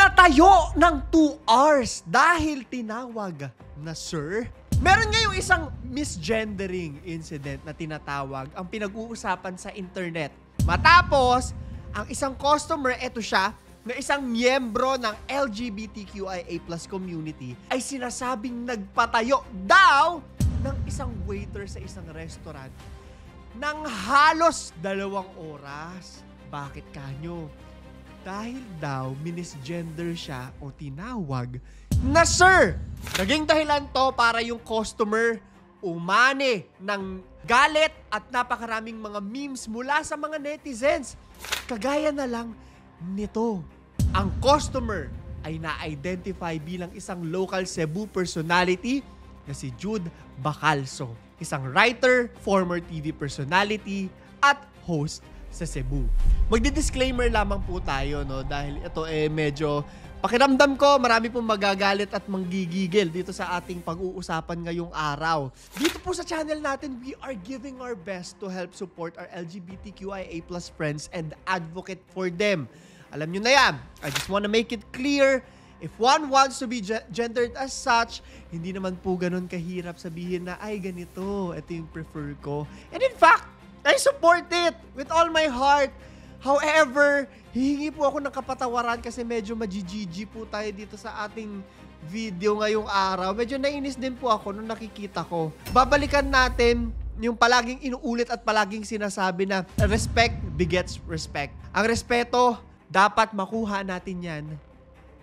Pinatayo ng 2 hours dahil tinawag na sir. Meron ngayong isang misgendering incident na tinatawag ang pinag-uusapan sa internet. Matapos, ang isang customer, eto siya, na isang miyembro ng LGBTQIA+ community ay sinasabing nagpatayo daw ng isang waiter sa isang restaurant ng halos 2 oras. Bakit kanyo? Dahil daw minisgender siya o tinawag na sir. Naging dahilan to para yung customer umani ng galit at napakaraming mga memes mula sa mga netizens. Kagaya na lang nito. Ang customer ay na-identify bilang isang local Cebu personality na si Jude Bacalso. Isang writer, former TV personality, at host sa Cebu. Magdi-disclaimer lamang po tayo, no, dahil ito medyo pakiramdam ko marami pong magagalit at manggigigil dito sa ating pag-uusapan ngayong araw. Dito po sa channel natin, we are giving our best to help support our LGBTQIA+ friends and advocate for them. Alam nyo na yan. I just wanna make it clear, if one wants to be gendered as such, hindi naman po ganun kahirap sabihin na, ay ganito, ito yung prefer ko. And in fact, I support it with all my heart. However, hihingi po ako ng kapatawaran kasi medyo majigigi po tayo dito sa ating video ngayong araw. Medyo nainis din po ako nung nakikita ko. Babalikan natin yung palaging inuulit at palaging sinasabi na respect begets respect. Ang respeto, dapat makuha natin yan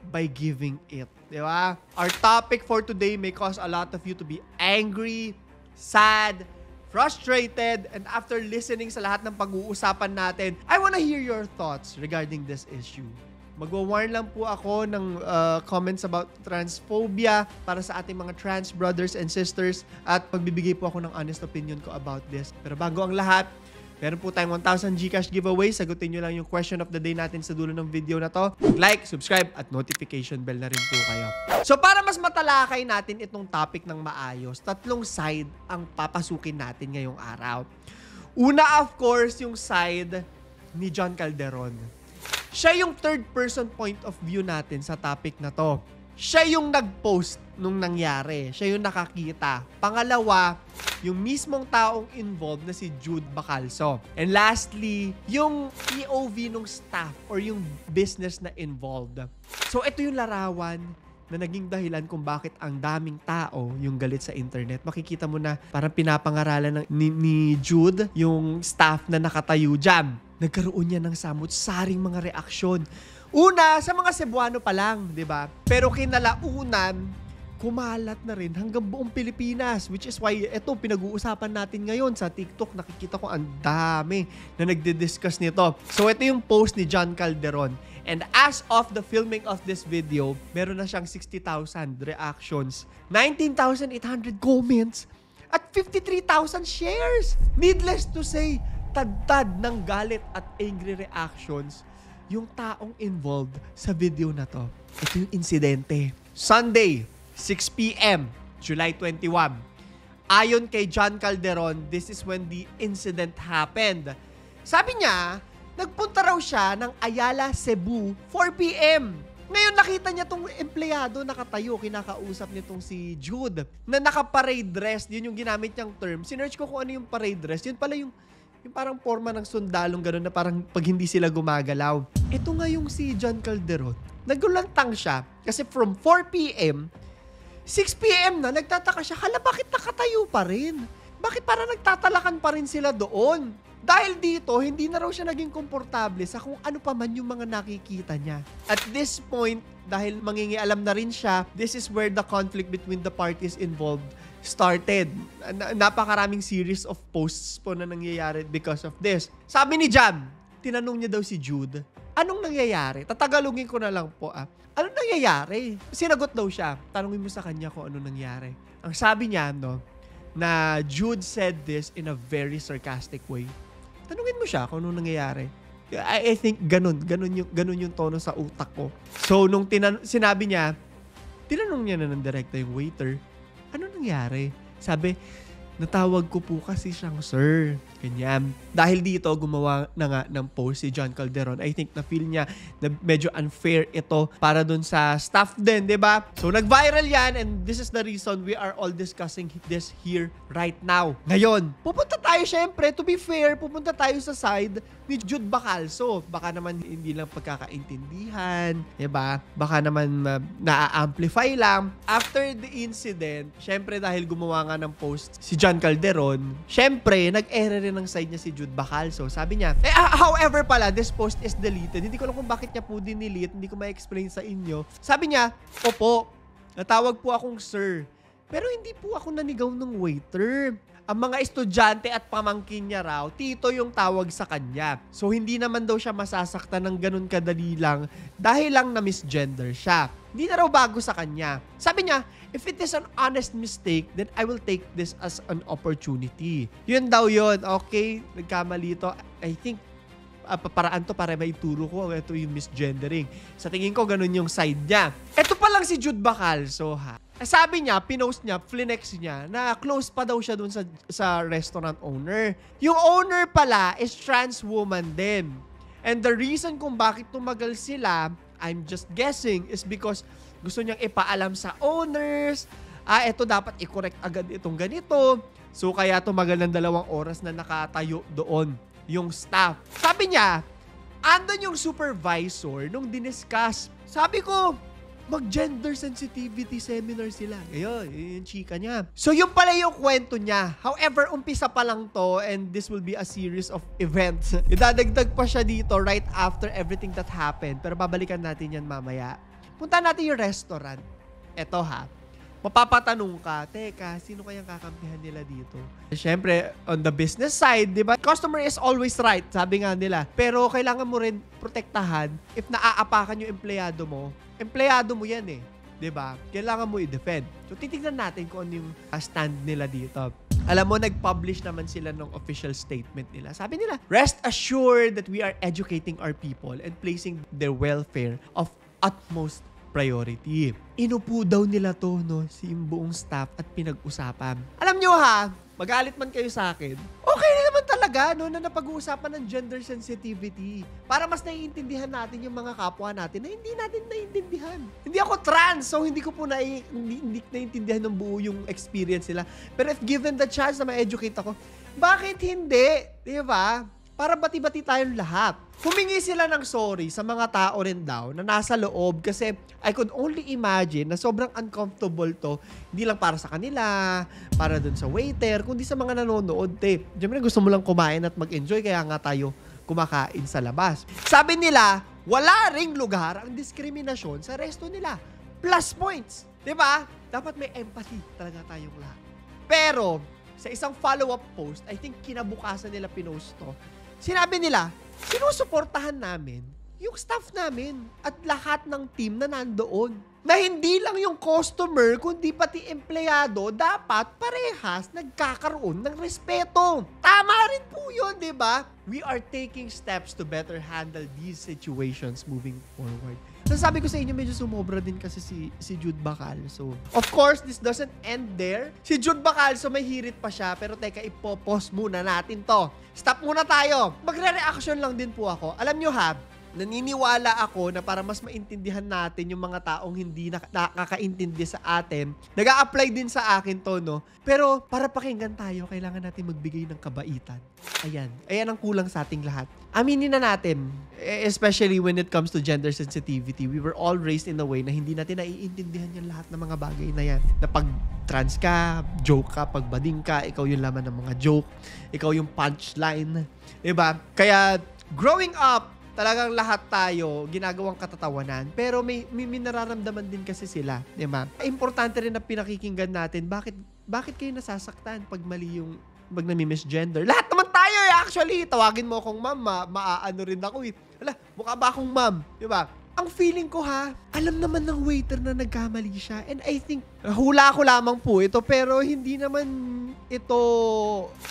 by giving it. Di ba? Our topic for today may cause a lot of you to be angry, sad, frustrated, and after listening sa lahat ng pag-uusapan natin, I wanna hear your thoughts regarding this issue. Magwa-warn lang po ako ng comments about transphobia para sa ating mga trans brothers and sisters at pagbibigay po ako ng honest opinion ko about this. Pero bago ang lahat, meron po tayong 1,000 GCash giveaway. Sagutin nyo lang yung question of the day natin sa dulo ng video na to. Like, subscribe, at notification bell na rin po kayo. So para mas matalakay natin itong topic ng maayos, 3 side ang papasukin natin ngayong araw. Una, of course, yung side ni John Calderon. Siya yung third person point of view natin sa topic na to. Siya yung nag-post nung nangyari. Siya yung nakakita. Pangalawa, yung mismong taong involved na si Jude Bacalso. And lastly, yung POV nung staff or yung business na involved. So ito yung larawan na naging dahilan kung bakit ang daming tao yung galit sa internet. Makikita mo na parang pinapangaralan ni Jude yung staff na nakatayo dyan. Nagkaroon niya ng samut-saring mga reaksyon. Una, sa mga Cebuano pa lang, di ba? Pero kinalaunan, kumalat na rin hanggang buong Pilipinas. Which is why, ito, pinag-uusapan natin ngayon sa TikTok. Nakikita ko ang dami na nagdi-discuss nito. So, ito yung post ni John Calderon. And as of the filming of this video, meron na siyang 60,000 reactions, 19,800 comments, at 53,000 shares. Needless to say, tad-tad ng galit at angry reactions yung taong involved sa video na to. Ito yung insidente. Sunday, 6 p.m., July 21. Ayon kay John Calderon, this is when the incident happened. Sabi niya, nagpunta raw siya ng Ayala, Cebu, 4 p.m. Ngayon nakita niya tong empleyado nakatayo, kinakausap nitong si Jude, na naka-parade dress. Yun yung ginamit niyang term. Sinearch ko kung ano yung parade dress. Yun pala yung parang forma ng sundalong gano'n na parang pag hindi sila gumagalaw. Ito nga yung si John Calderon. Nagulantang siya kasi from 4 p.m., 6 p.m. na nagtataka siya, hala bakit nakatayo pa rin? Bakit parang nagtatalakan pa rin sila doon? Dahil dito, hindi na raw siya naging komportable sa kung ano pa man yung mga nakikita niya. At this point, dahil mangingialam na rin siya, this is where the conflict between the parties involved started. Napakaraming series of posts po na nangyayari because of this. Sabi ni Jam, tinanong niya daw si Jude, anong nangyayari? Tatagalogin ko na lang po. Anong nangyayari? Sinagot daw siya. Tanungin mo sa kanya kung anong nangyari. Ang sabi niya, no, na Jude said this in a very sarcastic way. Tanungin mo siya kung anong nangyayari. I think ganun yung tono sa utak ko. So, nung sinabi niya, tinanong niya na ng direkta yung waiter, ano nangyari? Sabi, natawag ko po kasi siyang sir. Ganyan. Dahil dito, gumawa na nga ng post si John Calderon. I think na-feel niya na medyo unfair ito para dun sa staff din, di ba? So, nag-viral yan and this is the reason we are all discussing this here right now. Ngayon, pupunta tayo syempre, to be fair, pupunta tayo sa side ni Jude Bacalso. Baka naman hindi lang pagkakaintindihan, di ba? Baka naman na-amplify lang. After the incident, syempre dahil gumawa nga ng post si John Calderon, syempre, nag-error rin ng side niya si Jude Bacalso. Sabi niya, however pala, this post is deleted. Hindi ko alam kung bakit niya po dinelete. Hindi ko ma-explain sa inyo. Sabi niya, opo, natawag po akong sir. Pero hindi po ako nanigaw ng waiter. Ang mga estudyante at pamangkin niya raw, tito yung tawag sa kanya. So, hindi naman daw siya masasaktan ng ganun kadali lang dahil lang na misgender siya. Hindi na raw bago sa kanya. Sabi niya, if it is an honest mistake, then I will take this as an opportunity. Yun daw yun. Okay, nagkamali to. I think, paraan to para maituro ko. Ito yung misgendering. Sa tingin ko, ganun yung side niya. Ito pa lang si Jude Bacalso, ha? Sabi niya, pinost niya, flinex niya, na close pa daw siya dun sa restaurant owner. Yung owner pala is trans woman din. And the reason kung bakit tumagal sila, I'm just guessing, is because gusto niyang ipaalam sa owners, eto dapat i-correct agad itong ganito. So, kaya tumagal ng 2 oras na nakatayo doon yung staff. Sabi niya, andun yung supervisor nung diniscuss. Sabi ko, mag-gender sensitivity seminar sila. Ayun, yung chika niya. So, yung pala yung kwento niya. However, umpisa pa lang to and this will be a series of events. Idadagdag pa siya dito right after everything that happened. Pero babalikan natin yan mamaya. Punta natin yung restaurant. Eto ha. Mapapatanong ka, teka, sino kayang kakampihan nila dito? Siyempre, on the business side, di ba? Customer is always right, sabi nga nila. Pero kailangan mo rin protektahan if naaapakan yung empleyado mo yan eh. 'Di ba? Kailangan mo i-defend. So titingnan natin kung ano yung stand nila dito. Alam mo, nag-publish naman sila ng official statement nila. Sabi nila, rest assured that we are educating our people and placing their welfare of utmost priority. Inupo daw nila to, no, si buong staff at pinag-usapan. Alam nyo ha, magalit man kayo sa akin, okay na naman talaga, no, na napag-uusapan ng gender sensitivity para mas naiintindihan natin yung mga kapwa natin na hindi natin naiintindihan. Hindi ako trans, so hindi ko po hindi naiintindihan ng buo yung experience nila. Pero if given the chance na ma-educate ako, bakit hindi? Diba? Para bati-bati tayong lahat. Humingi sila ng sorry sa mga tao rin daw na nasa loob kasi I could only imagine na sobrang uncomfortable to, hindi lang para sa kanila, para dun sa waiter, kundi sa mga nanonood. Siyempre gusto mo lang kumain at mag-enjoy kaya nga tayo kumakain sa labas. Sabi nila, wala ring lugar ang diskriminasyon sa resto nila. Plus points. Diba? Dapat may empathy talaga tayong lahat. Pero, sa isang follow-up post, I think kinabukasan nila pinost to, sinabi nila, sinusuportahan namin yung staff namin at lahat ng team na nandoon. Na hindi lang yung customer, kundi pati empleyado, dapat parehas nagkakaroon ng respeto. Tama rin po yun, di ba? We are taking steps to better handle these situations moving forward. Sabi ko sa inyo, medyo sumobra din kasi si Jude Bacalso. Of course, this doesn't end there. Si Jude Bacalso, may hirit pa siya. Pero teka, ipopause muna natin to. Stop muna tayo. Magre-reaction lang din po ako. Alam nyo ha, naniniwala ako na para mas maintindihan natin yung mga taong hindi nakakaintindi sa atin, nag-a-apply din sa akin to, no? Pero para pakinggan tayo, kailangan natin magbigay ng kabaitan. Ayan ang kulang sa ating lahat. Aminin na natin, especially when it comes to gender sensitivity, we were all raised in a way na hindi natin naiintindihan yung lahat ng mga bagay na yan. Na pag trans ka, joke ka, pag bading ka, ikaw yung laman ng mga joke, ikaw yung punchline, diba? Kaya, growing up, talagang lahat tayo ginagawang katatawanan, pero may nararamdaman din kasi sila, di ba? Importante rin na pinakikinggan natin, bakit kayo nasasaktan pag mali yung nami-misgender? Lahat naman tayo actually. Tawagin mo akong ma'am, maaano rin ako eh. Hala, mukha ba akong ma'am? Di ba? Ang feeling ko ha, alam naman ng waiter na nagkamali siya. And I think, hula ko lamang po ito, pero hindi naman ito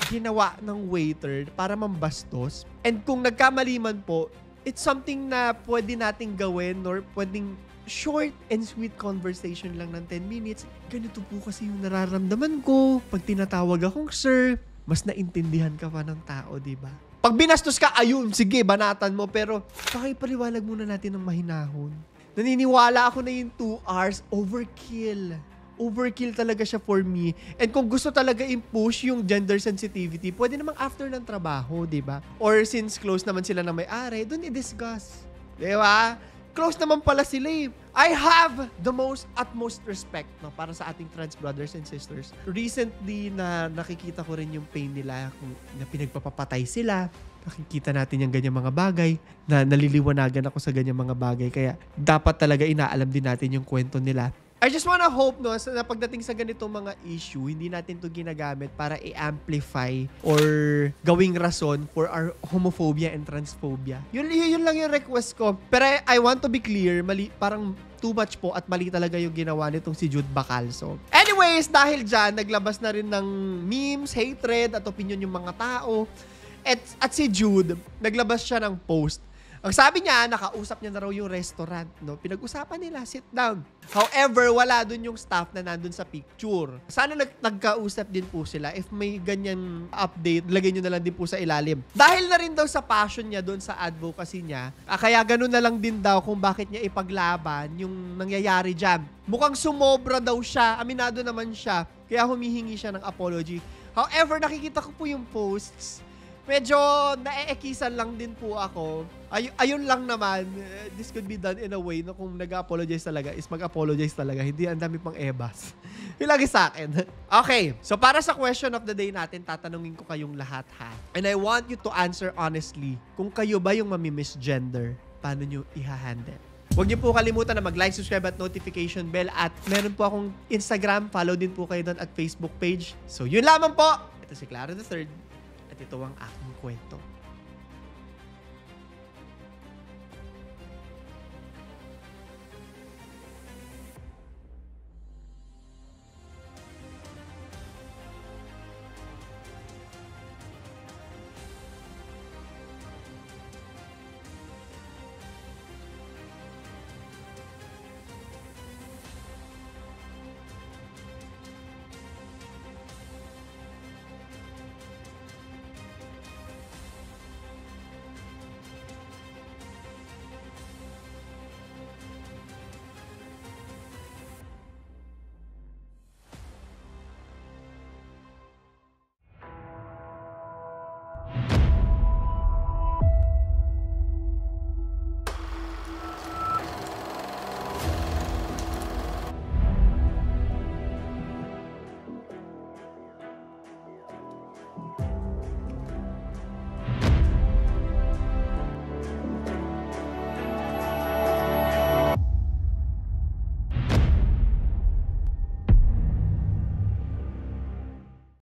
ginawa ng waiter para mambastos. And kung nagkamali man po, it's something na pwede nating gawin or pwedeng short and sweet conversation lang ng 10 minutes. Ganito po kasi yung nararamdaman ko. Pag tinatawag akong sir, mas naintindihan ka pa ng tao, diba? Pag binastos ka, ayun, sige, banatan mo. Pero pakipaliwanag muna natin ng mahinahon. Naniniwala ako na yung 2 hours, overkill. Overkill talaga siya for me. And kung gusto talaga i-push yung gender sensitivity, pwede namang after ng trabaho, diba? Or since close naman sila na may-ari, dun i-discuss. Diba? Close naman pala sila eh. I have the utmost respect para sa ating trans brothers and sisters. Recently na nakikita ko rin yung pain nila kung na pinagpapapatay sila. Nakikita natin yung ganyang mga bagay na naliliwanagan ako sa ganyang mga bagay. Kaya dapat talaga inaalam din natin yung kwento nila. I just wanna hope na pagdating sa ganitong mga issue, hindi natin to ginagamit para i-amplify or gawing rason for our homophobia and transphobia. Yun lang yung request ko. Pero I want to be clear, parang too much po at mali talaga yung ginawa nitong si Jude Bacalso. Anyways, dahil dyan, naglabas na rin ng memes, hatred at opinion yung mga tao. At si Jude, naglabas siya ng post. Ang sabi niya, nakausap niya na raw yung restaurant, no? Pinag-usapan nila, sit down. However, wala dun yung staff na nandun sa picture. Sana nagkausap din po sila. If may ganyan update, lagay nyo na lang din po sa ilalim. Dahil na rin daw sa passion niya dun sa advocacy niya, kaya ganun na lang din daw kung bakit niya ipaglaban yung nangyayari dyan. Mukhang sumobra daw siya, aminado naman siya, kaya humihingi siya ng apology. However, nakikita ko po yung posts, medyo naeekisan lang din po ako. Ayun lang naman, this could be done in a way na kung nag-apologize talaga is mag-apologize talaga. Hindi ang dami pang ebas. Yung lagi sa akin. Okay, so para sa question of the day natin, tatanungin ko kayong lahat ha. And I want you to answer honestly. Kung kayo ba yung mami-misgender, paano nyo iha-handle? Huwag niyo po kalimutan na mag-like, subscribe at notification bell. At meron po akong Instagram. Follow din po kayo doon at Facebook page. So yun lamang po. Ito si Clara the Third. At ito ang aking kwento.